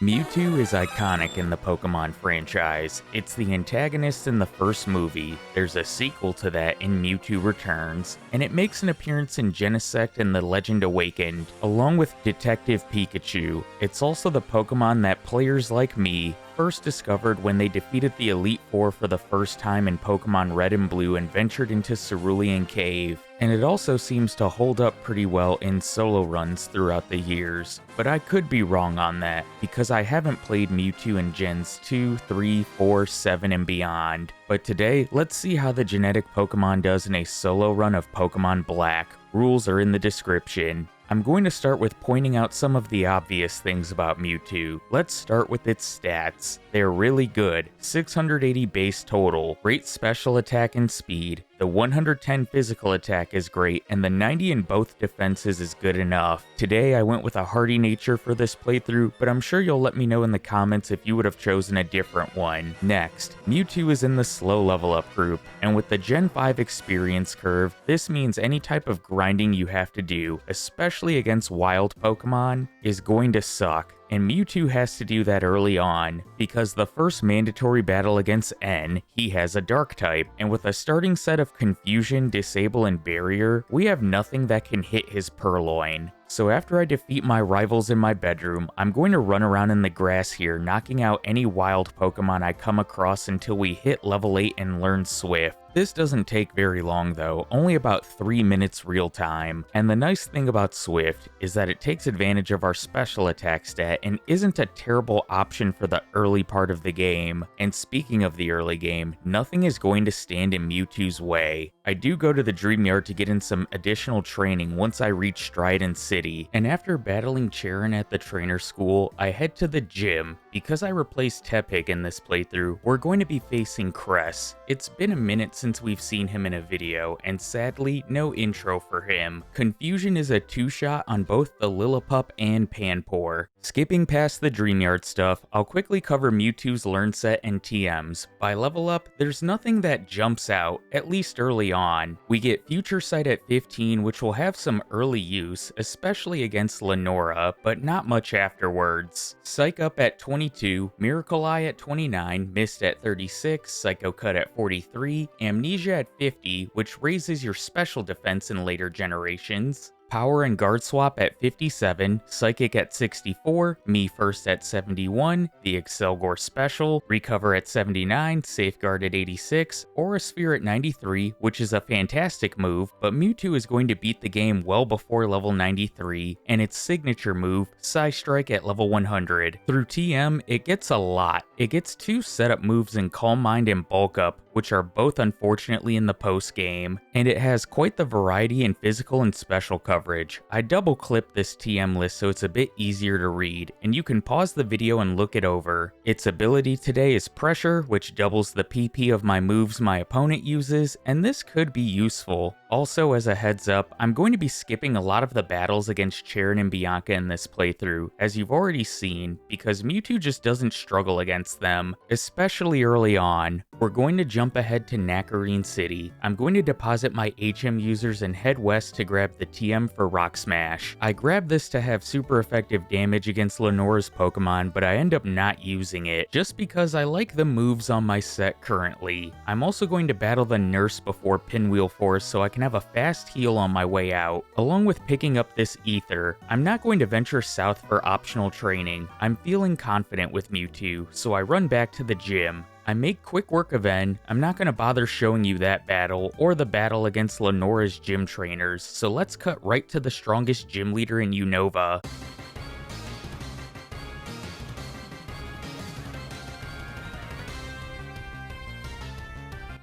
Mewtwo is iconic in the Pokémon franchise. It's the antagonist in the first movie, there's a sequel to that in Mewtwo Returns, and it makes an appearance in Genesect and The Legend Awakened, along with Detective Pikachu. It's also the Pokémon that players like me first discovered when they defeated the Elite Four for the first time in Pokemon Red and Blue and ventured into Cerulean Cave. And it also seems to hold up pretty well in solo runs throughout the years. But I could be wrong on that, because I haven't played Mewtwo in Gens 2, 3, 4, 7, and beyond. But today, let's see how the genetic Pokemon does in a solo run of Pokemon Black. Rules are in the description. I'm going to start with pointing out some of the obvious things about Mewtwo. Let's start with its stats. They're really good. 680 base total, great special attack and speed, the 110 physical attack is great, and the 90 in both defenses is good enough. Today I went with a hardy nature for this playthrough, but I'm sure you'll let me know in the comments if you would have chosen a different one. Next, Mewtwo is in the slow level up group, and with the Gen 5 experience curve, this means any type of grinding you have to do, especially against wild Pokemon, is going to suck. And Mewtwo has to do that early on, because the first mandatory battle against N, he has a Dark type, and with a starting set of Confusion, Disable, and Barrier, we have nothing that can hit his Purloin. So after I defeat my rivals in my bedroom, I'm going to run around in the grass here, knocking out any wild Pokemon I come across until we hit level 8 and learn Swift. This doesn't take very long though, only about 3 minutes real time. And the nice thing about Swift is that it takes advantage of our special attack stat and isn't a terrible option for the early part of the game. And speaking of the early game, nothing is going to stand in Mewtwo's way. I do go to the Dream Yard to get in some additional training once I reach Stridon City, and after battling Charon at the trainer school, I head to the gym. Because I replaced Tepig in this playthrough, we're going to be facing Cress. It's been a minute since we've seen him in a video, and sadly, no intro for him. Confusion is a 2-shot on both the Lillipup and Panpour. Skipping past the Dream Yard stuff, I'll quickly cover Mewtwo's Learn Set and TMs. By level up, there's nothing that jumps out, at least early on. We get Future Sight at 15, which will have some early use, especially against Lenora, but not much afterwards. Psych Up at 22, Miracle Eye at 29, Mist at 36, Psycho Cut at 43, Amnesia at 50, which raises your special defense in later generations. Power and Guard Swap at 57, Psychic at 64, Me First at 71, the Excelgor Special, Recover at 79, Safeguard at 86, Aura Sphere at 93, which is a fantastic move, but Mewtwo is going to beat the game well before level 93, and its signature move, Psy Strike at level 100. Through TM, it gets a lot. It gets 2 setup moves in Calm Mind and Bulk Up, which are both unfortunately in the post game, and it has quite the variety in physical and special coverage. I double clipped this TM list so it's a bit easier to read, and you can pause the video and look it over. Its ability today is Pressure, which doubles the PP of my moves my opponent uses, and this could be useful. Also, as a heads up, I'm going to be skipping a lot of the battles against Charon and Bianca in this playthrough, as you've already seen, because Mewtwo just doesn't struggle against them, especially early on. We're going to jump ahead to Nakarine City. I'm going to deposit my HM users and head west to grab the TM for Rock Smash. I grabbed this to have super effective damage against Lenora's Pokemon, but I end up not using it, just because I like the moves on my set currently. I'm also going to battle the Nurse before Pinwheel Force so I can have a fast heal on my way out, along with picking up this Ether. I'm not going to venture south for optional training. I'm feeling confident with Mewtwo, so I run back to the gym. I make quick work of N. I'm not going to bother showing you that battle, or the battle against Lenora's gym trainers, so let's cut right to the strongest gym leader in Unova.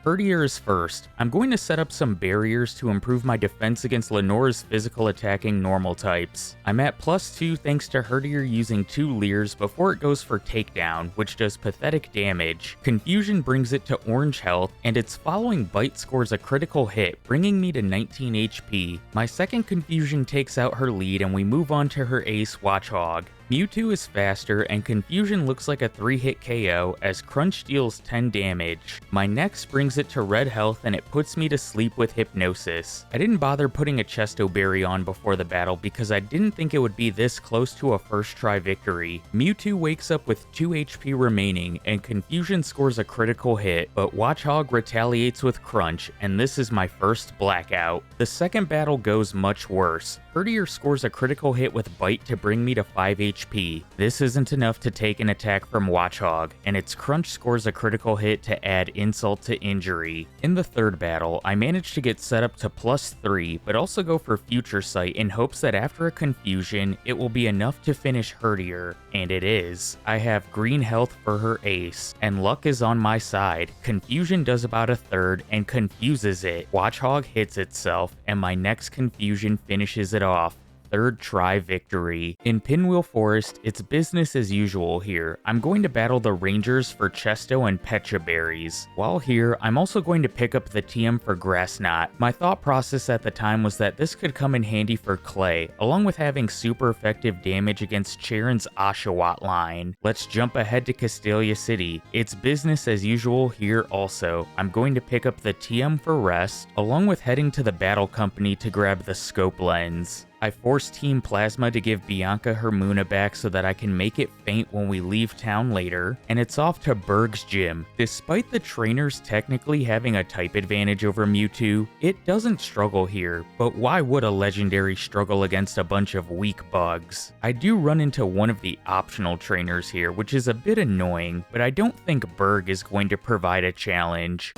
Herdier is first. I'm going to set up some barriers to improve my defense against Lenora's physical attacking normal types. I'm at +2 thanks to Herdier using 2 Leers before it goes for Takedown, which does pathetic damage. Confusion brings it to orange health, and its following bite scores a critical hit, bringing me to 19 HP. My second Confusion takes out her lead and we move on to her ace, Watchog. Mewtwo is faster, and Confusion looks like a 3-hit KO as Crunch deals 10 damage. My next brings it to red health and it puts me to sleep with Hypnosis. I didn't bother putting a Chesto Berry on before the battle because I didn't think it would be this close to a first try victory. Mewtwo wakes up with 2 HP remaining and Confusion scores a critical hit, but Watchog retaliates with Crunch, and this is my first blackout. The second battle goes much worse. Herdier scores a critical hit with Bite to bring me to 5 HP. This isn't enough to take an attack from Watchog, and its Crunch scores a critical hit to add insult to injury. In the third battle, I managed to get set up to +3, but also go for Future Sight in hopes that after a Confusion, it will be enough to finish Herdier, and it is. I have green health for her ace, and luck is on my side. Confusion does about a third and confuses it. Watchog hits itself, and my next Confusion finishes it off. Third try victory. In Pinwheel Forest, it's business as usual here. I'm going to battle the Rangers for Chesto and Pecha Berries. While here, I'm also going to pick up the TM for Grass Knot. My thought process at the time was that this could come in handy for Clay, along with having super effective damage against Charon's Oshawott line. Let's jump ahead to Castelia City. It's business as usual here also. I'm going to pick up the TM for Rest, along with heading to the Battle Company to grab the Scope Lens. I forced Team Plasma to give Bianca her Muna back so that I can make it faint when we leave town later, and it's off to Berg's gym. Despite the trainers technically having a type advantage over Mewtwo, it doesn't struggle here, but why would a legendary struggle against a bunch of weak bugs? I do run into one of the optional trainers here, which is a bit annoying, but I don't think Berg is going to provide a challenge.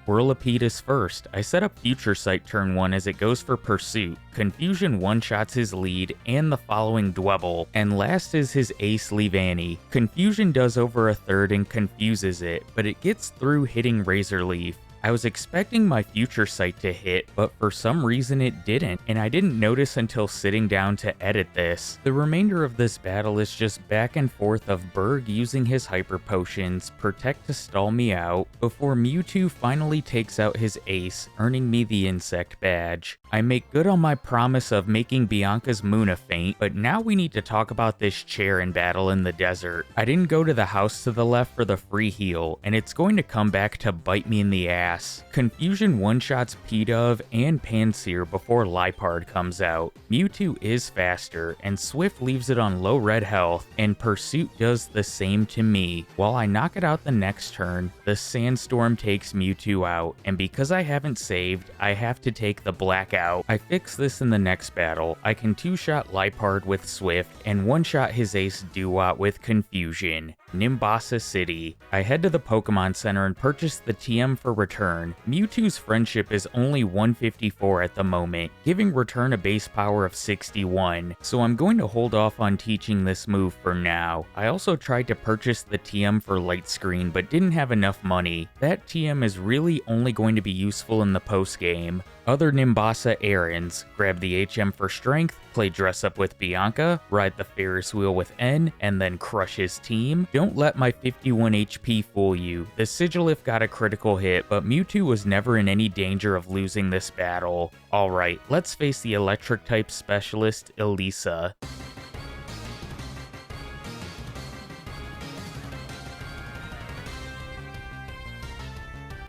Whirlipede is first. I set up Future Sight turn 1 as it goes for Pursuit. Confusion one-shots his lead and the following Dwebble, and last is his ace Leavanny. Confusion does over a third and confuses it, but it gets through hitting Razor Leaf. I was expecting my Future Sight to hit, but for some reason it didn't, and I didn't notice until sitting down to edit this. The remainder of this battle is just back and forth of Berg using his Hyper Potions, Protect to stall me out, before Mewtwo finally takes out his ace, earning me the Insect Badge. I make good on my promise of making Bianca's Muna faint, but now we need to talk about this Charon battle in the desert. I didn't go to the house to the left for the free heal, and it's going to come back to bite me in the ass. Confusion one-shots Pidove and Pansear before Liepard comes out. Mewtwo is faster, and Swift leaves it on low red health, and Pursuit does the same to me. While I knock it out the next turn, the Sandstorm takes Mewtwo out, and because I haven't saved, I have to take the Blackout. I fix this in the next battle. I can two-shot Liepard with Swift, and one-shot his ace Dewott with Confusion. Nimbasa City. I head to the Pokemon Center and purchase the TM for Return. Mewtwo's friendship is only 154 at the moment, giving Return a base power of 61, so I'm going to hold off on teaching this move for now. I also tried to purchase the TM for Light Screen, but didn't have enough money. That TM is really only going to be useful in the post-game. Other Nimbasa errands: grab the HM for Strength, play Dress Up with Bianca, ride the Ferris wheel with N, and then crush his team. Don't let my 51 HP fool you. The Sigilif got a critical hit, but Mewtwo was never in any danger of losing this battle. Alright, let's face the Electric type specialist, Elisa.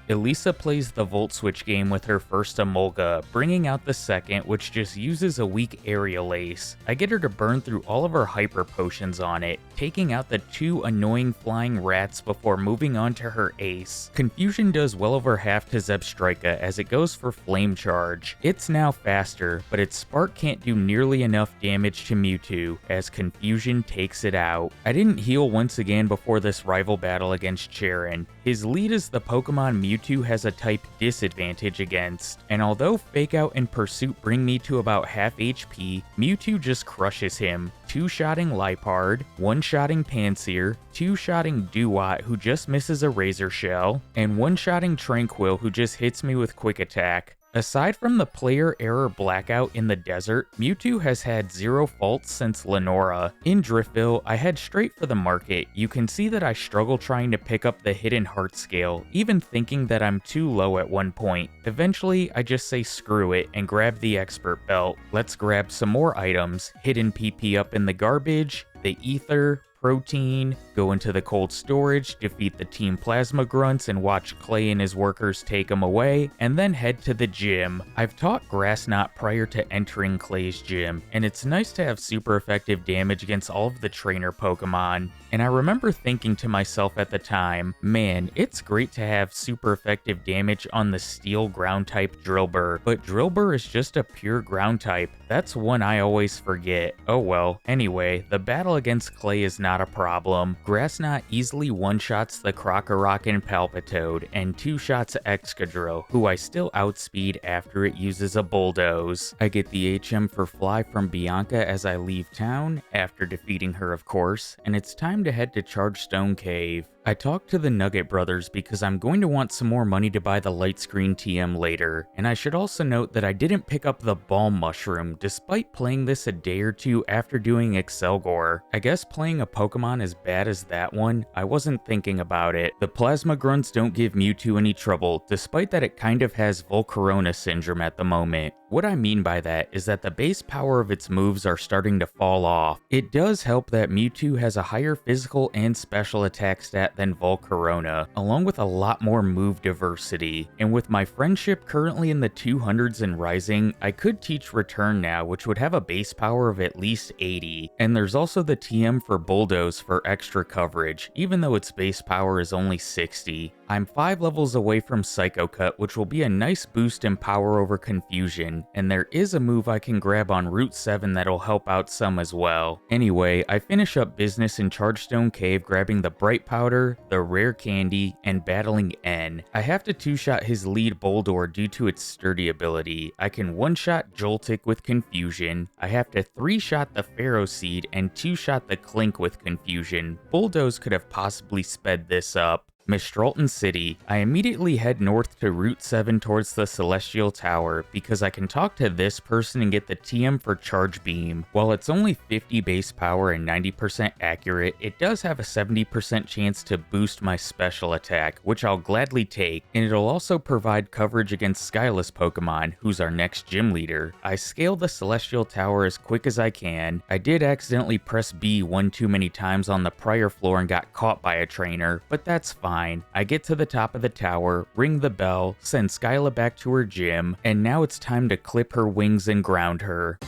Elisa plays the Volt Switch game with her first Emolga, bringing out the second, which just uses a weak Aerial Ace. I get her to burn through all of her Hyper Potions on it, taking out the 2 annoying flying rats before moving on to her ace. Confusion does well over half to Zebstrika as it goes for Flame Charge. It's now faster, but its Spark can't do nearly enough damage to Mewtwo, as Confusion takes it out. I didn't heal once again before this rival battle against Charon. His lead is the Pokemon Mewtwo has a type disadvantage against, and although Fake Out and Pursuit bring me to about half HP, Mewtwo just crushes him, two-shotting Liepard, one-shotting Pansear, two-shotting Dewott who just misses a Razor Shell, and one-shotting Tranquil who just hits me with Quick Attack. Aside from the player error blackout in the desert, Mewtwo has had zero faults since Lenora. In Driftville, I head straight for the market. You can see that I struggle trying to pick up the hidden heart scale, even thinking that I'm too low at one point. Eventually, I just say screw it and grab the expert belt. Let's grab some more items. Hidden PP up in the garbage, the ether, protein, go into the cold storage, defeat the Team Plasma Grunts and watch Clay and his workers take them away, and then head to the gym. I've taught Grass Knot prior to entering Clay's gym, and it's nice to have super effective damage against all of the trainer Pokemon. And I remember thinking to myself at the time, man, it's great to have super effective damage on the steel ground type Drillbur, but Drillbur is just a pure ground type. That's one I always forget. Oh well. Anyway, the battle against Clay is not a problem. Grass Knot easily one-shots the Crocorock and Palpitoad, and two-shots Excadrill, who I still outspeed after it uses a Bulldoze. I get the HM for Fly from Bianca as I leave town, after defeating her of course, and it's time to head to Chargestone Cave. I talked to the Nugget Brothers because I'm going to want some more money to buy the light screen TM later, and I should also note that I didn't pick up the Balm Mushroom despite playing this a day or two after doing Excelgor. I guess playing a Pokemon as bad as that one, I wasn't thinking about it. The Plasma Grunts don't give Mewtwo any trouble, despite that it kind of has Volcarona syndrome at the moment. What I mean by that is that the base power of its moves are starting to fall off. It does help that Mewtwo has a higher physical and special attack stat than Volcarona, along with a lot more move diversity. And with my friendship currently in the 200s and rising, I could teach Return now, which would have a base power of at least 80. And there's also the TM for Bulldoze for extra coverage, even though its base power is only 60. I'm 5 levels away from Psycho Cut, which will be a nice boost in power over Confusion, and there is a move I can grab on Route 7 that'll help out some as well. Anyway, I finish up business in Chargestone Cave grabbing the Bright Powder, the Rare Candy, and battling N. I have to two-shot his lead Boldore due to its sturdy ability. I can one-shot Joltik with Confusion. I have to 3-shot the Pharaoh Seed and 2-shot the Clink with Confusion. Bulldoze could have possibly sped this up. Mistralton City. I immediately head north to Route 7 towards the Celestial Tower because I can talk to this person and get the TM for Charge Beam. While it's only 50 base power and 90% accurate, it does have a 70% chance to boost my special attack, which I'll gladly take, and it'll also provide coverage against Skyless Pokemon, who's our next gym leader. I scale the Celestial Tower as quick as I can. I did accidentally press B one too many times on the prior floor and got caught by a trainer, but that's fine. I get to the top of the tower, ring the bell, send Skyla back to her gym, and now it's time to clip her wings and ground her.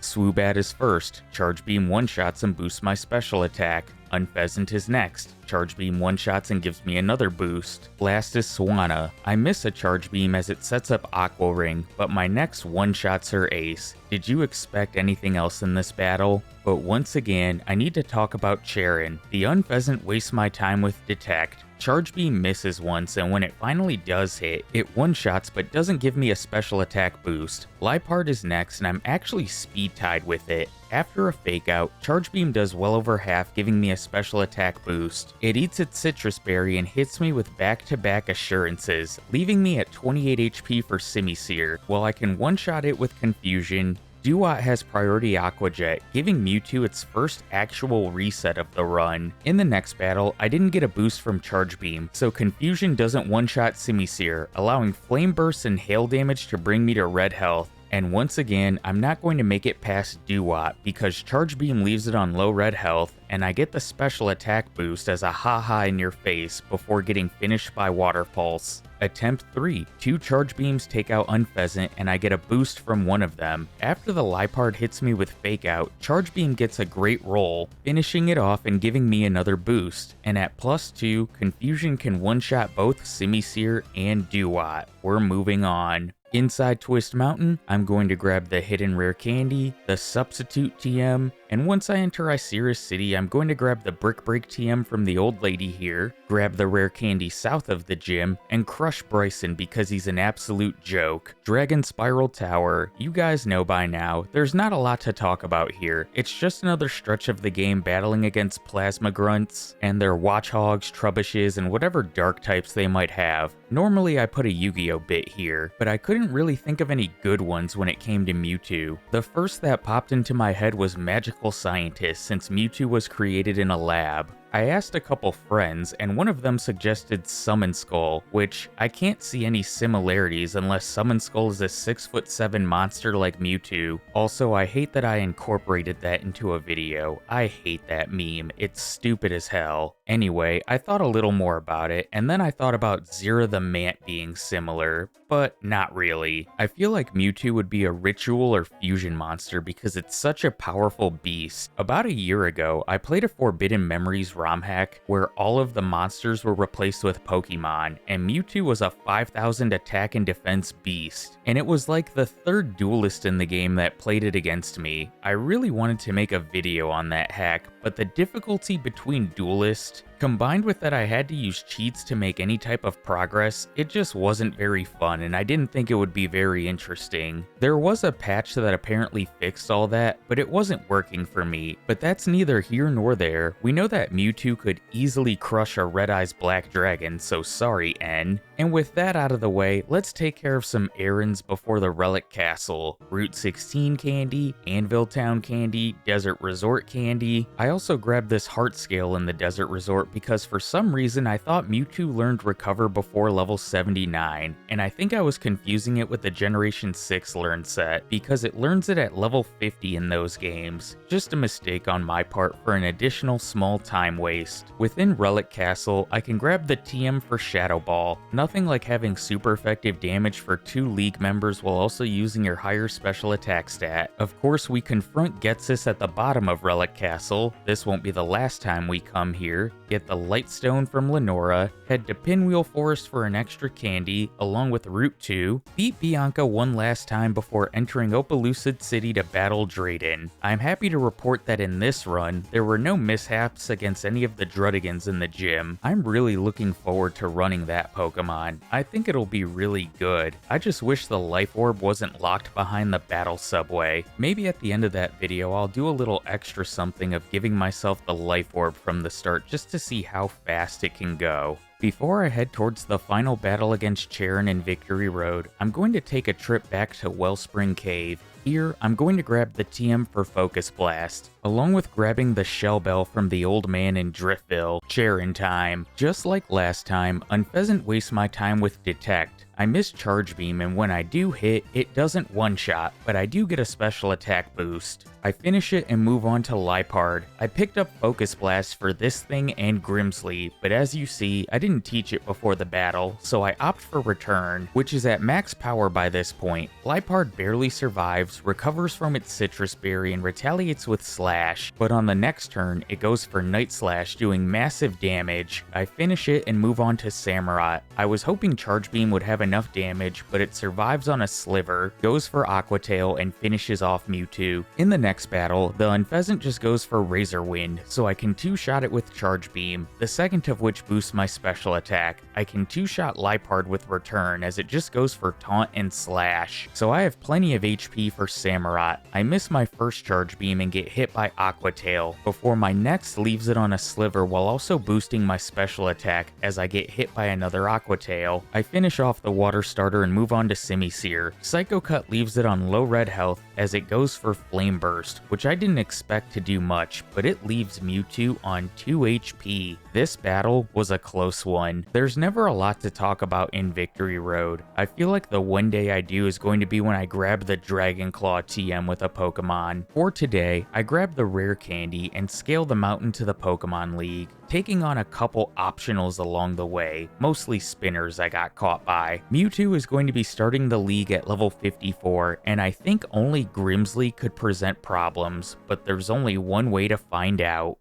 Swoobat is first. Charge Beam one-shots and boosts my special attack. Unpheasant is next. Charge Beam one-shots and gives me another boost. Last is Swanna. I miss a Charge Beam as it sets up Aqua Ring, but my next one-shots her Ace. Did you expect anything else in this battle? But once again, I need to talk about Charon. The Unpheasant wastes my time with Detect. Charge Beam misses once, and when it finally does hit, it one-shots but doesn't give me a special attack boost. Liepard is next, and I'm actually speed-tied with it. After a Fake Out, Charge Beam does well over half, giving me a special attack boost. It eats its Citrus Berry and hits me with back-to-back assurances, leaving me at 28 HP for Simisear. While I can one-shot it with Confusion, Dewott has priority Aqua Jet, giving Mewtwo its first actual reset of the run. In the next battle, I didn't get a boost from Charge Beam, so Confusion doesn't one-shot Simisear, allowing Flame Burst and Hail damage to bring me to red health. And once again, I'm not going to make it past Dewott because Charge Beam leaves it on low red health, and I get the special attack boost as a haha in your face before getting finished by Water Pulse. Attempt 3. 2 Charge Beams take out Unpheasant and I get a boost from one of them. After the Liepard hits me with Fake Out, Charge Beam gets a great roll, finishing it off and giving me another boost. And at +2, Confusion can one-shot both Simisear and Dewott. We're moving on. Inside Twist Mountain, I'm going to grab the Hidden Rare Candy, the Substitute TM, and once I enter Icyrus City, I'm going to grab the Brick Break TM from the old lady here, grab the rare candy south of the gym, and crush Bryson because he's an absolute joke. Dragon Spiral Tower, you guys know by now, there's not a lot to talk about here. It's just another stretch of the game battling against Plasma Grunts and their Watchhogs, Trubbishes, and whatever dark types they might have. Normally I put a Yu-Gi-Oh bit here, but I couldn't really think of any good ones when it came to Mewtwo. The first that popped into my head was Magical Scientist, since Mewtwo was created in a lab. I asked a couple friends, and one of them suggested Summon Skull, which I can't see any similarities unless Summon Skull is a 6'7" monster like Mewtwo. Also, I hate that I incorporated that into a video. I hate that meme, it's stupid as hell. Anyway, I thought a little more about it, and then I thought about Zera the Mant being similar, but not really. I feel like Mewtwo would be a ritual or fusion monster because it's such a powerful beast. About a year ago, I played a Forbidden Memories ROM hack where all of the monsters were replaced with Pokemon, and Mewtwo was a 5,000 attack and defense beast, and it was like the third duelist in the game that played it against me. I really wanted to make a video on that hack, but the difficulty between duelists, combined with that I had to use cheats to make any type of progress, it just wasn't very fun and I didn't think it would be very interesting. There was a patch that apparently fixed all that, but it wasn't working for me. But that's neither here nor there. We know that Mewtwo could easily crush a Red Eyes Black Dragon, so sorry N. And with that out of the way, let's take care of some errands before the Relic Castle. Route 16 candy, Anvil Town candy, Desert Resort candy. I also grabbed this heart scale in the Desert Resort because for some reason I thought Mewtwo learned Recover before level 79, and I think I was confusing it with the Generation 6 learn set because it learns it at level 50 in those games. Just a mistake on my part for an additional small time waste. Within Relic Castle, I can grab the TM for Shadow Ball. Nothing like having super effective damage for 2 League members while also using your higher special attack stat. Of course, we confront Getsis at the bottom of Relic Castle. This won't be the last time we come here. Get the Lightstone from Lenora, head to Pinwheel Forest for an extra candy, along with Route 2, beat Bianca one last time before entering Opelucid City to battle Drayden. I'm happy to report that in this run, there were no mishaps against any of the Drudigans in the gym. I'm really looking forward to running that Pokemon. I think it'll be really good. I just wish the Life Orb wasn't locked behind the battle subway. Maybe at the end of that video, I'll do a little extra something of giving myself the Life Orb from the start just to see how fast it can go. Before I head towards the final battle against Charon in Victory Road, I'm going to take a trip back to Wellspring Cave. Here, I'm going to grab the TM for Focus Blast, along with grabbing the Shell Bell from the old man in Driftville. Charon time. Just like last time, Unpheasant wastes my time with Detect. I miss Charge Beam, and when I do hit, it doesn't one-shot, but I do get a special attack boost. I finish it and move on to Liepard. I picked up Focus Blast for this thing and Grimsley, but as you see, I didn't teach it before the battle, so I opt for Return, which is at max power by this point. Liepard barely survives, recovers from its Citrus Berry, and retaliates with Slash, but on the next turn, it goes for Night Slash, doing massive damage. I finish it and move on to Samurott. I was hoping Charge Beam would have enough damage, but it survives on a sliver, goes for Aqua Tail, and finishes off Mewtwo. In the next battle, the Unpheasant just goes for Razor Wind, so I can 2-shot it with Charge Beam, the second of which boosts my special attack. I can 2-shot Liepard with Return, as it just goes for Taunt and Slash, so I have plenty of HP for Samurott. I miss my first Charge Beam and get hit by Aqua Tail, before my next leaves it on a sliver while also boosting my special attack as I get hit by another Aqua Tail. I finish off the Water Starter and move on to Simisear. Psycho Cut leaves it on low red health as it goes for Flame Burst, which I didn't expect to do much, but it leaves Mewtwo on 2 HP. This battle was a close one. There's never a lot to talk about in Victory Road. I feel like the one day I do is going to be when I grab the Dragon Claw TM with a Pokemon. For today, I grabbed the rare candy and scale the mountain to the Pokemon League, taking on a couple optionals along the way, mostly spinners I got caught by. Mewtwo is going to be starting the league at level 54, and I think only Grimsley could present problems, but there's only one way to find out.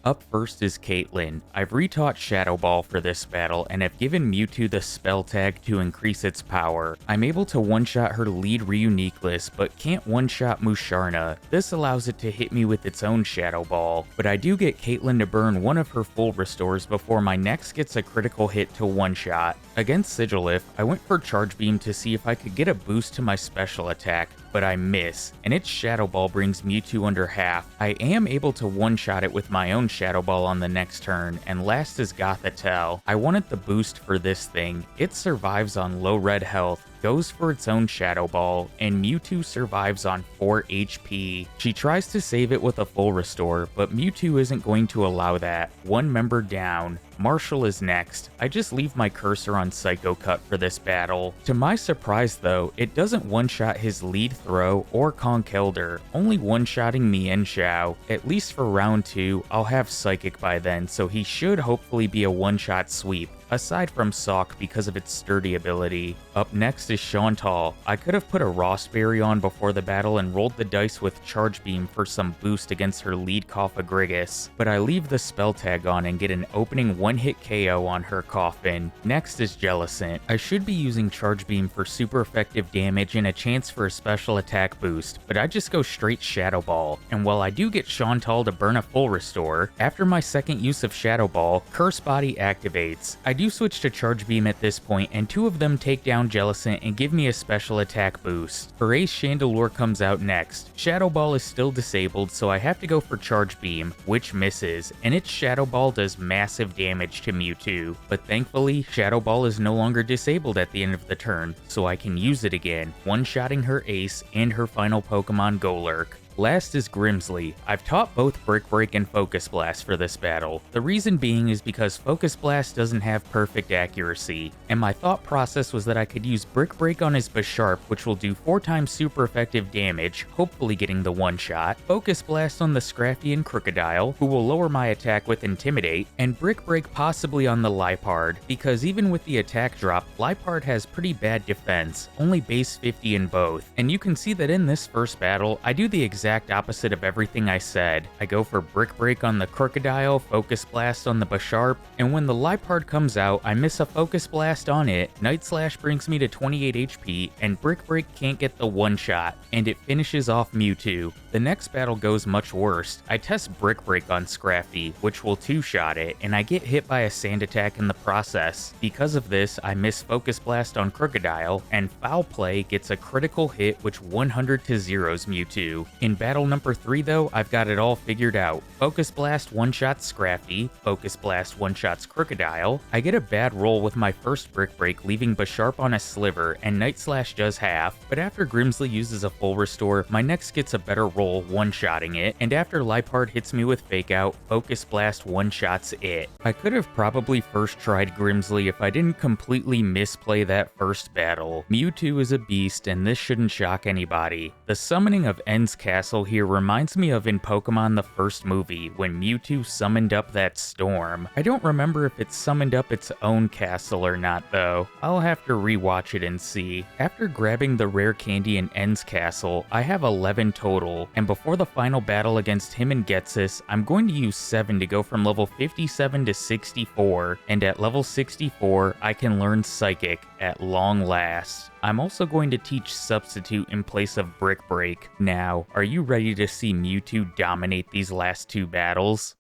Up first is Caitlyn. I've retaught Shadow Ball for this battle and have given Mewtwo the spell tag to increase its power. I'm able to one-shot her lead Reuniqueless, but can't one-shot Musharna. This allows it to hit me with its own Shadow Ball, but I do get Caitlyn to burn one of her full restores before my next gets a critical hit to one-shot. Against Sigilif, I went for Charge Beam to see if I could get a boost to my special attack, but I miss, and its Shadow Ball brings Mewtwo under half. I am able to one-shot it with my own Shadow Ball on the next turn, and last is Gothitelle. I wanted the boost for this thing. It survives on low red health, goes for its own Shadow Ball, and Mewtwo survives on 4 HP. She tries to save it with a full restore, but Mewtwo isn't going to allow that. One member down. Marshall is next. I just leave my cursor on Psycho Cut for this battle. To my surprise though, it doesn't one-shot his lead throw or Conkeldurr, only one-shotting Mienshao. At least for round 2, I'll have Psychic by then, so he should hopefully be a one-shot sweep, aside from Sawk because of its sturdy ability. Up next is Chantal. I could have put a Rossberry on before the battle and rolled the dice with Charge Beam for some boost against her lead Coffagrigus, but I leave the spell tag on and get an opening one-hit KO on her Coffin. Next is Jellicent. I should be using Charge Beam for super effective damage and a chance for a special attack boost, but I just go straight Shadow Ball, and while I do get Chantal to burn a full restore, after my second use of Shadow Ball, Curse Body activates. I do switch to Charge Beam at this point, and 2 of them take down Jellicent and give me a special attack boost. Her Ace Chandelure comes out next. Shadow Ball is still disabled, so I have to go for Charge Beam, which misses, and its Shadow Ball does massive damage to Mewtwo. But thankfully, Shadow Ball is no longer disabled at the end of the turn, so I can use it again, one-shotting her Ace and her final Pokemon Golurk. Last is Grimsley. I've taught both Brick Break and Focus Blast for this battle. The reason being is because Focus Blast doesn't have perfect accuracy, and my thought process was that I could use Brick Break on his Bisharp, which will do 4 times super effective damage, hopefully getting the one-shot, Focus Blast on the Scrafty and Crocodile, who will lower my attack with Intimidate, and Brick Break possibly on the Liepard, because even with the attack drop, Liepard has pretty bad defense, only base 50 in both, and you can see that in this first battle, I do the exact opposite of everything I said. I go for Brick Break on the Crocodile, Focus Blast on the Bisharp, and when the Liepard comes out, I miss a Focus Blast on it, Night Slash brings me to 28 HP, and Brick Break can't get the one-shot, and it finishes off Mewtwo. The next battle goes much worse. I test Brick Break on Scrafty, which will two-shot it, and I get hit by a Sand Attack in the process. Because of this, I miss Focus Blast on Crocodile, and Foul Play gets a critical hit which 100 to zeros Mewtwo. In battle number 3 though, I've got it all figured out. Focus Blast one-shots Scrafty, Focus Blast one-shots Crocodile. I get a bad roll with my first Brick Break, leaving Bisharp on a Sliver, and Night Slash does half, but after Grimsley uses a full restore, my next gets a better roll one-shotting it, and after Liepard hits me with Fake Out, Focus Blast one-shots it. I could have probably first tried Grimsley if I didn't completely misplay that first battle. Mewtwo is a beast, and this shouldn't shock anybody. The summoning of N's Castle here reminds me of in Pokemon the first movie, when Mewtwo summoned up that storm. I don't remember if it summoned up its own castle or not though. I'll have to rewatch it and see. After grabbing the rare candy in N's Castle, I have 11 total, and before the final battle against him and Getsis, I'm going to use 7 to go from level 57 to 64, and at level 64, I can learn Psychic at long last. I'm also going to teach Substitute in place of Brick Break. Now, are you ready to see Mewtwo dominate these last 2 battles?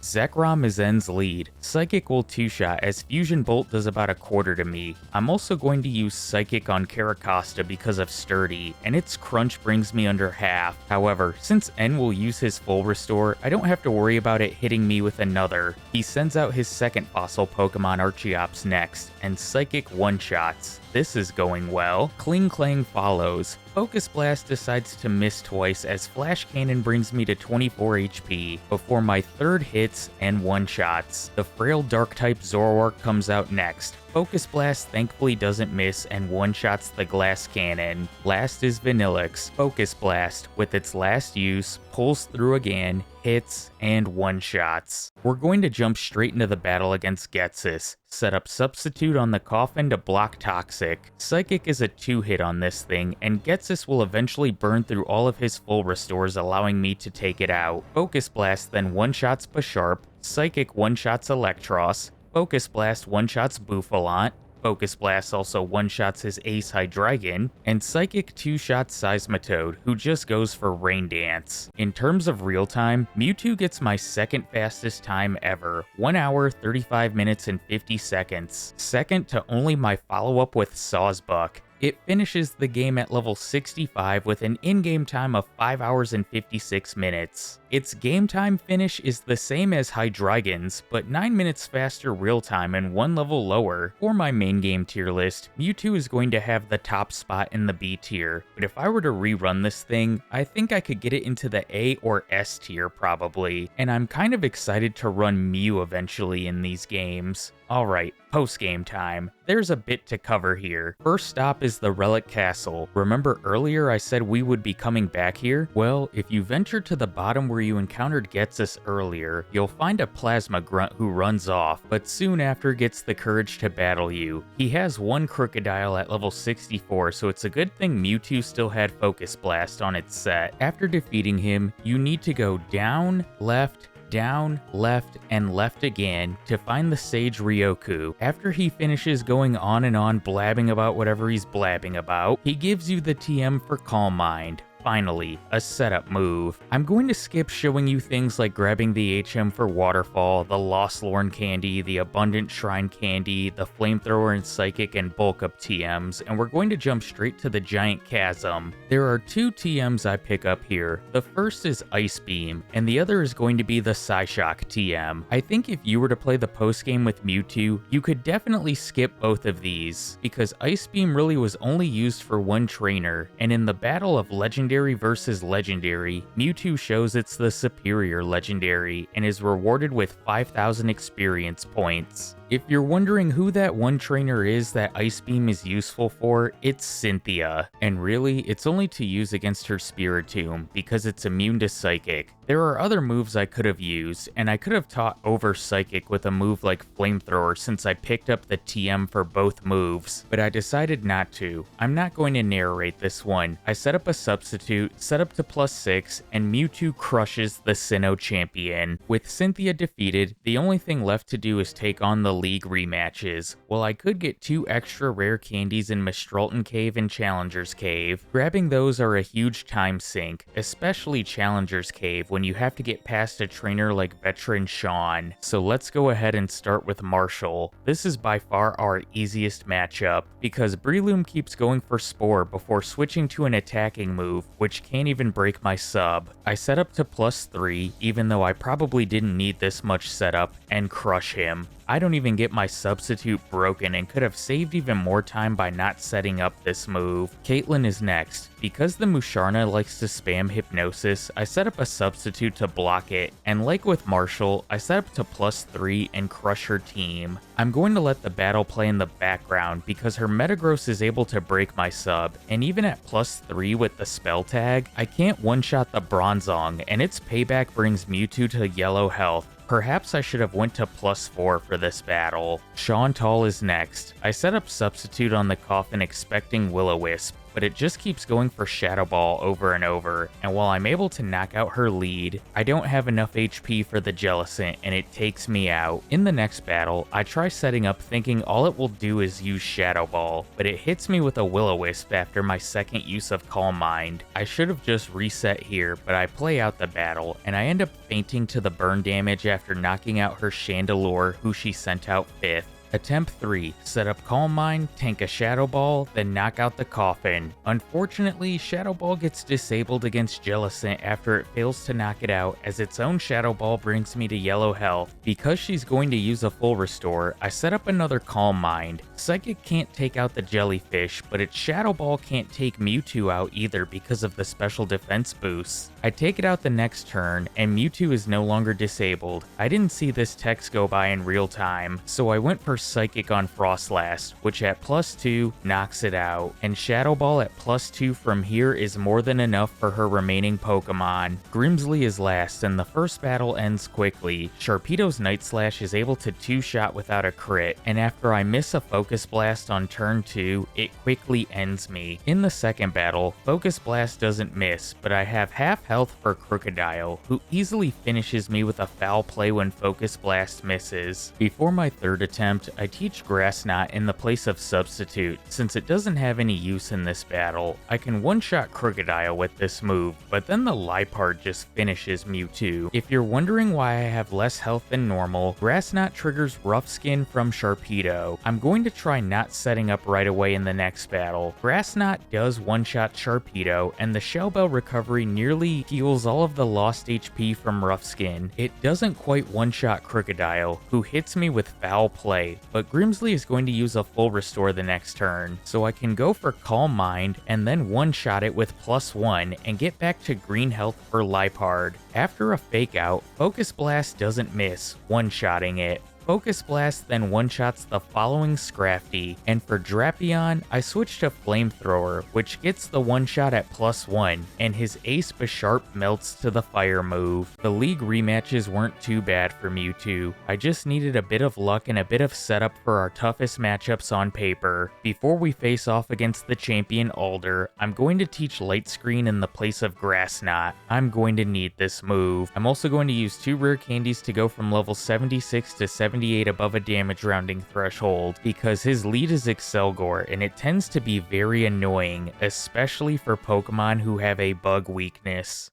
Zekrom is N's lead. Psychic will two-shot as Fusion Bolt does about a quarter to me. I'm also going to use Psychic on Caracosta because of Sturdy, and its Crunch brings me under half. However, since N will use his full restore, I don't have to worry about it hitting me with another. He sends out his second fossil Pokemon Archeops next, and Psychic one-shots. This is going well. Kling Clang follows. Focus Blast decides to miss twice as Flash Cannon brings me to 24 HP before my third hits and one-shots. The frail Dark-type Zoroark comes out next. Focus Blast thankfully doesn't miss and one-shots the Glass Cannon. Last is Vanillix. Focus Blast, with its last use, pulls through again, hits, and one-shots. We're going to jump straight into the battle against Getsis. Set up Substitute on the Coffin to block Toxic. Psychic is a 2-hit on this thing, and Getsis will eventually burn through all of his full restores, allowing me to take it out. Focus Blast then one-shots Bisharp. Psychic one-shots Electros. Focus Blast one-shots Bouffalant. Focus Blast also one-shots his ace Hydreigon, and Psychic 2-shots Seismitoad, who just goes for Rain Dance. In terms of real time, Mewtwo gets my second fastest time ever, 1 hour, 35 minutes, and 50 seconds. Second to only my follow-up with Sawsbuck. It finishes the game at level 65 with an in-game time of 5 hours and 56 minutes. Its game time finish is the same as Hydreigon's, but 9 minutes faster real time and 1 level lower. For my main game tier list, Mewtwo is going to have the top spot in the B tier, but if I were to rerun this thing, I think I could get it into the A or S tier probably, and I'm kind of excited to run Mew eventually in these games. Alright, post-game time. There's a bit to cover here. First stop is the Relic Castle. Remember earlier I said we would be coming back here? Well, if you venture to the bottom where you encountered Getsis earlier, you'll find a Plasma Grunt who runs off, but soon after gets the courage to battle you. He has one Crocodile at level 64, so it's a good thing Mewtwo still had Focus Blast on its set. After defeating him, you need to go down, left, and left again to find the Sage Ryoku. After he finishes going on and on blabbing about whatever he's blabbing about, he gives you the TM for Calm Mind. Finally, a setup move. I'm going to skip showing you things like grabbing the HM for Waterfall, the Lost Lorn Candy, the Abundant Shrine Candy, the Flamethrower and Psychic and Bulk Up TMs, and we're going to jump straight to the Giant Chasm. There are 2 TMs I pick up here. The first is Ice Beam, and the other is going to be the Psyshock TM. I think if you were to play the postgame with Mewtwo, you could definitely skip both of these, because Ice Beam really was only used for one trainer, and in the battle of Legendary versus Legendary, Mewtwo shows it's the superior Legendary and is rewarded with 5,000 experience points. If you're wondering who that one trainer is that Ice Beam is useful for, it's Cynthia. And really, it's only to use against her Spiritomb, because it's immune to Psychic. There are other moves I could have used, and I could have taught over Psychic with a move like Flamethrower since I picked up the TM for both moves, but I decided not to. I'm not going to narrate this one. I set up a substitute, set up to +6, and Mewtwo crushes the Sinnoh champion. With Cynthia defeated, the only thing left to do is take on the league rematches. Well, I could get 2 extra rare candies in Mistralton Cave and Challenger's Cave. Grabbing those are a huge time sink, especially Challenger's Cave when you have to get past a trainer like Veteran Sean. So let's go ahead and start with Marshall. This is by far our easiest matchup, because Breloom keeps going for Spore before switching to an attacking move, which can't even break my sub. I set up to +3, even though I probably didn't need this much setup, and crush him. I don't even get my substitute broken and could have saved even more time by not setting up this move. Caitlyn is next. Because the Musharna likes to spam Hypnosis, I set up a substitute to block it, and like with Marshall, I set up to +3 and crush her team. I'm going to let the battle play in the background because her Metagross is able to break my sub, and even at +3 with the spell tag, I can't one-shot the Bronzong, and its payback brings Mewtwo to yellow health. Perhaps I should have went to +4 for this battle. Shawntal is next. I set up substitute on the Coffin expecting Will-O-Wisp, but it just keeps going for Shadow Ball over and over, and while I'm able to knock out her lead, I don't have enough HP for the Jellicent and it takes me out. In the next battle, I try setting up thinking all it will do is use Shadow Ball, but it hits me with a Will-O-Wisp after my second use of Calm Mind. I should have just reset here, but I play out the battle, and I end up fainting to the burn damage after knocking out her Chandelure, who she sent out 5th. Attempt 3, set up Calm Mind, tank a Shadow Ball, then knock out the Coffin. Unfortunately, Shadow Ball gets disabled against Jellicent after it fails to knock it out, as its own Shadow Ball brings me to yellow health. Because she's going to use a full restore, I set up another Calm Mind. Psychic can't take out the Jellyfish, but its Shadow Ball can't take Mewtwo out either because of the special defense boosts. I take it out the next turn, and Mewtwo is no longer disabled. I didn't see this text go by in real time, so I went for Psychic on Frostlast, which at +2 knocks it out, and Shadow Ball at +2 from here is more than enough for her remaining Pokemon. Grimsley is last, and the first battle ends quickly. Sharpedo's Night Slash is able to 2-shot without a crit, and after I miss a Focus Blast on turn 2, it quickly ends me. In the second battle, Focus Blast doesn't miss, but I have half health for Crocodile, who easily finishes me with a foul play when Focus Blast misses. Before my third attempt, I teach Grass Knot in the place of Substitute. Since it doesn't have any use in this battle, I can one-shot Crocodile with this move, but then the Liepard just finishes Mewtwo. If you're wondering why I have less health than normal, Grass Knot triggers Rough Skin from Sharpedo. I'm going to try not setting up right away in the next battle. Grass Knot does one-shot Sharpedo, and the Shell Bell recovery nearly heals all of the lost HP from Rough Skin. It doesn't quite one-shot Crocodile, who hits me with foul play, but Grimsley is going to use a full restore the next turn, so I can go for Calm Mind and then one-shot it with +1 and get back to green health for Liepard. After a fake out, Focus Blast doesn't miss, one-shotting it. Focus Blast then one-shots the following Scrafty, and for Drapion, I switch to Flamethrower, which gets the one-shot at +1, and his Ace Bisharp melts to the Fire move. The League rematches weren't too bad for Mewtwo. I just needed a bit of luck and a bit of setup for our toughest matchups on paper. Before we face off against the champion Alder, I'm going to teach Light Screen in the place of Grass Knot. I'm going to need this move. I'm also going to use 2 rare candies to go from level 76 to 78 above a damage rounding threshold, because his lead is Excelgor and it tends to be very annoying, especially for Pokemon who have a bug weakness.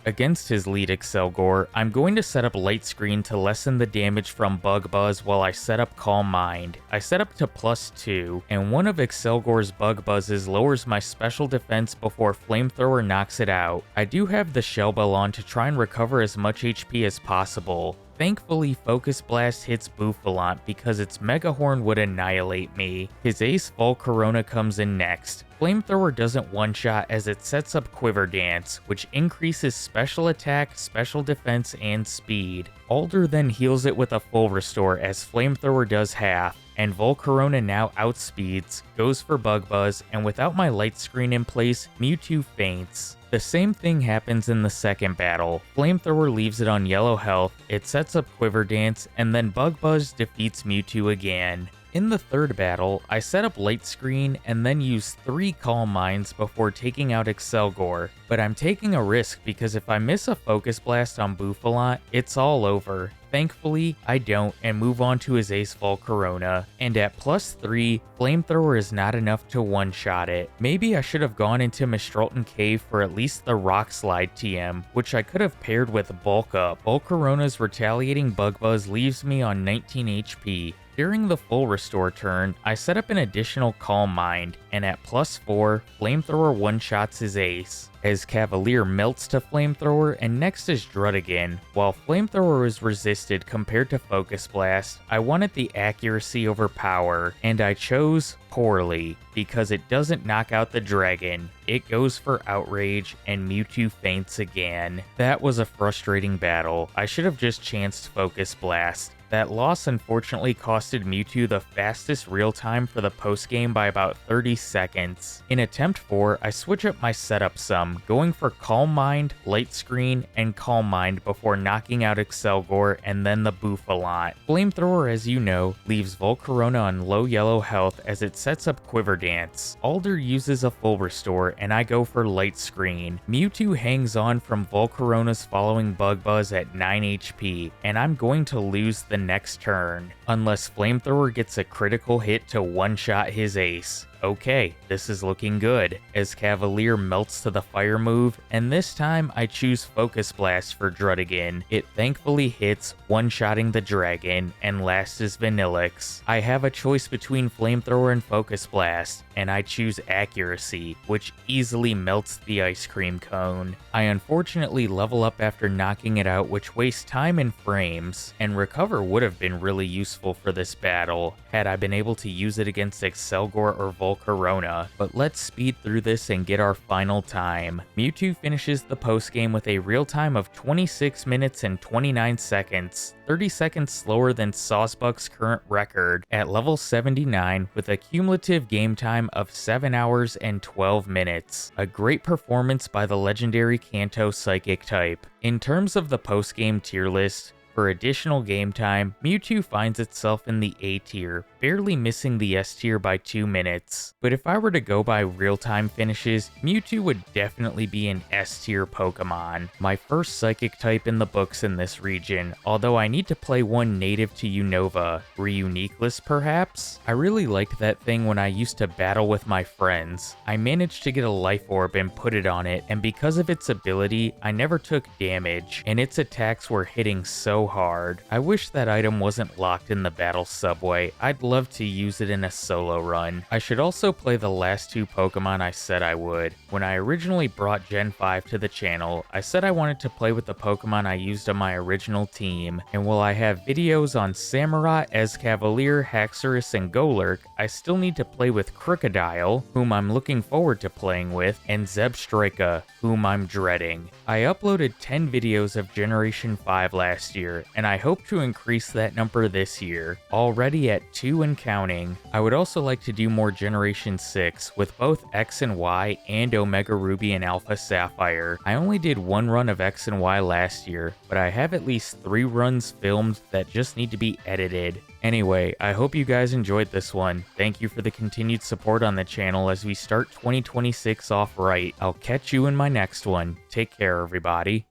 Against his lead Excelgor, I'm going to set up Light Screen to lessen the damage from Bug Buzz while I set up Calm Mind. I set up to +2, and one of Excelgor's Bug Buzzes lowers my special defense before Flamethrower knocks it out. I do have the Shell Bell on to try and recover as much HP as possible. Thankfully, Focus Blast hits Bouffalant because its Mega Horn would annihilate me. His Ace Volcarona comes in next. Flamethrower doesn't one-shot as it sets up Quiver Dance, which increases special attack, special defense, and speed. Alder then heals it with a full restore as Flamethrower does half, and Volcarona now outspeeds, goes for Bug Buzz, and without my Light Screen in place, Mewtwo faints. The same thing happens in the second battle. Flamethrower leaves it on yellow health, it sets up Quiver Dance, and then Bug Buzz defeats Mewtwo again. In the third battle, I set up Light Screen and then use 3 Calm Minds before taking out Excelgor, but I'm taking a risk because if I miss a Focus Blast on Bouffalant, it's all over. Thankfully, I don't and move on to his Ace Volcarona, and at +3, Flamethrower is not enough to one-shot it. Maybe I should have gone into Mistralton Cave for at least the Rock Slide TM, which I could have paired with Bulk Up. Volcarona's Retaliating Bug Buzz leaves me on 19 HP. During the full restore turn, I set up an additional Calm Mind, and at +4, Flamethrower one-shots his Ace, as Cavalier melts to Flamethrower, and next is Druddigon. While Flamethrower is resisted compared to Focus Blast, I wanted the accuracy over power, and I chose poorly, because it doesn't knock out the dragon. It goes for Outrage, and Mewtwo faints again. That was a frustrating battle. I should have just chanced Focus Blast. That loss unfortunately costed Mewtwo the fastest real time for the postgame by about 30 seconds. In attempt 4, I switch up my setup some, going for Calm Mind, Light Screen, and Calm Mind before knocking out Excelgor and then the Bouffalant. Flamethrower, as you know, leaves Volcarona on low yellow health as it sets up Quiver Dance. Alder uses a full restore and I go for Light Screen. Mewtwo hangs on from Volcarona's following Bug Buzz at 9 HP, and I'm going to lose the next turn, unless Flamethrower gets a critical hit to one-shot his Ace. Okay, this is looking good, as Cavalier melts to the Fire move, and this time I choose Focus Blast for Druddigon. It thankfully hits, one-shotting the dragon, and last is Vanillix. I have a choice between Flamethrower and Focus Blast, and I choose Accuracy, which easily melts the ice cream cone. I unfortunately level up after knocking it out, which wastes time and frames, and Recover would have been really useful useful for this battle had I been able to use it against Excelgor or Volcarona, but let's speed through this and get our final time. Mewtwo finishes the postgame with a real time of 26 minutes and 29 seconds, 30 seconds slower than Saucebuck's current record at level 79 with a cumulative game time of 7 hours and 12 minutes. A great performance by the legendary Kanto Psychic type. In terms of the postgame tier list, for additional game time, Mewtwo finds itself in the A tier, barely missing the S tier by 2 minutes. But if I were to go by real-time finishes, Mewtwo would definitely be an S tier Pokemon. My first Psychic type in the books in this region, although I need to play one native to Unova. Reuniqueless perhaps? I really liked that thing when I used to battle with my friends. I managed to get a Life Orb and put it on it, and because of its ability, I never took damage, and its attacks were hitting so hard. I wish that item wasn't locked in the battle subway. I'd love to use it in a solo run. I should also play the last 2 Pokemon I said I would. When I originally brought Gen 5 to the channel, I said I wanted to play with the Pokemon I used on my original team, and while I have videos on Samurott, Escavalier, Haxorus, and Golurk, I still need to play with Crocodile, whom I'm looking forward to playing with, and Zebstrika, whom I'm dreading. I uploaded 10 videos of Generation 5 last year, and I hope to increase that number this year, already at 2 and counting. I would also like to do more Generation 6 with both X and Y and Omega Ruby and Alpha Sapphire. I only did 1 run of X and Y last year, but I have at least 3 runs filmed that just need to be edited. Anyway, I hope you guys enjoyed this one. Thank you for the continued support on the channel as we start 2026 off right. I'll catch you in my next one. Take care, everybody.